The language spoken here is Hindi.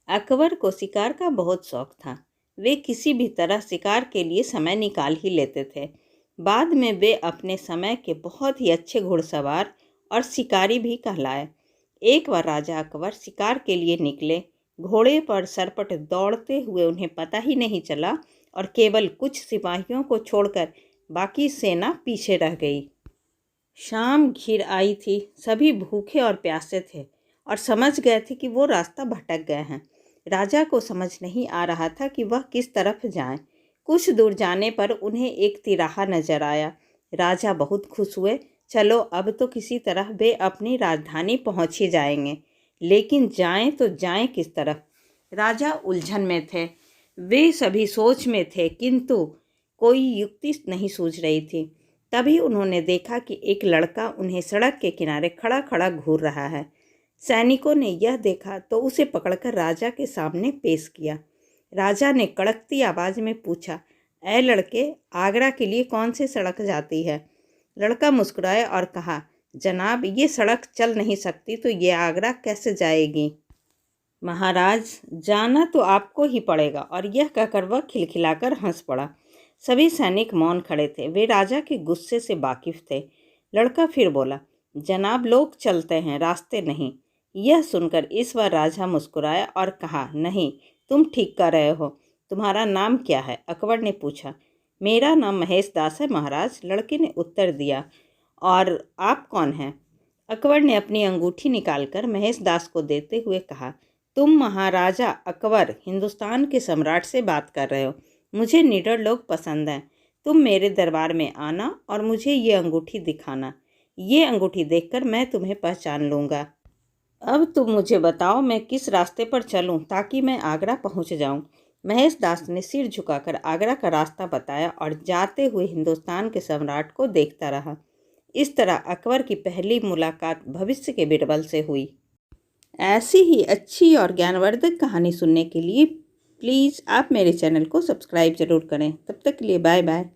अकबर को शिकार का बहुत शौक था। वे किसी भी तरह शिकार के लिए समय निकाल ही लेते थे। बाद में वे अपने समय के बहुत ही अच्छे घुड़सवार और शिकारी भी कहलाए। एक बार राजा अकबर शिकार के लिए निकले। घोड़े पर सरपट दौड़ते हुए उन्हें पता ही नहीं चला और केवल कुछ सिपाहियों को छोड़कर बाकी सेना पीछे रह गई। शाम घिर आई थी। सभी भूखे और प्यासे थे और समझ गए थे कि वो रास्ता भटक गए हैं। राजा को समझ नहीं आ रहा था कि वह किस तरफ जाएं। कुछ दूर जाने पर उन्हें एक तिराहा नजर आया। राजा बहुत खुश हुए। चलो अब तो किसी तरह वे अपनी राजधानी पहुंच ही जाएंगे, लेकिन जाएं तो जाएं किस तरफ? राजा उलझन में थे। वे सभी सोच में थे, किंतु कोई युक्ति नहीं सूझ रही थी। तभी उन्होंने देखा कि एक लड़का उन्हें सड़क के किनारे खड़ा खड़ा घूर रहा है। सैनिकों ने यह देखा तो उसे पकड़कर राजा के सामने पेश किया। राजा ने कड़कती आवाज में पूछा, ऐ लड़के, आगरा के लिए कौन सी सड़क जाती है? लड़का मुस्कुराया और कहा, जनाब, ये सड़क चल नहीं सकती तो ये आगरा कैसे जाएगी? महाराज, जाना तो आपको ही पड़ेगा। और यह कहकर वह खिलखिलाकर हंस पड़ा। सभी सैनिक मौन खड़े थे। वे राजा के गुस्से से वाकिफ थे। लड़का फिर बोला, जनाब, लोग चलते हैं, रास्ते नहीं। यह सुनकर इस बार राजा मुस्कुराया और कहा, नहीं, तुम ठीक कर रहे हो। तुम्हारा नाम क्या है? अकबर ने पूछा। मेरा नाम महेश दास है महाराज, लड़के ने उत्तर दिया। और आप कौन हैं? अकबर ने अपनी अंगूठी निकालकर महेश दास को देते हुए कहा, तुम महाराजा अकबर, हिंदुस्तान के सम्राट से बात कर रहे हो। मुझे निडर लोग पसंद हैं। तुम मेरे दरबार में आना और मुझे ये अंगूठी दिखाना। ये अंगूठी देखकर मैं तुम्हें पहचान लूँगा। अब तुम मुझे बताओ, मैं किस रास्ते पर चलूँ ताकि मैं आगरा पहुँच जाऊँ? महेश दास ने सिर झुकाकर आगरा का रास्ता बताया और जाते हुए हिंदुस्तान के सम्राट को देखता रहा। इस तरह अकबर की पहली मुलाकात भविष्य के बिरबल से हुई। ऐसी ही अच्छी और ज्ञानवर्धक कहानी सुनने के लिए प्लीज़ आप मेरे चैनल को सब्सक्राइब ज़रूर करें। तब तक के लिए बाय बाय।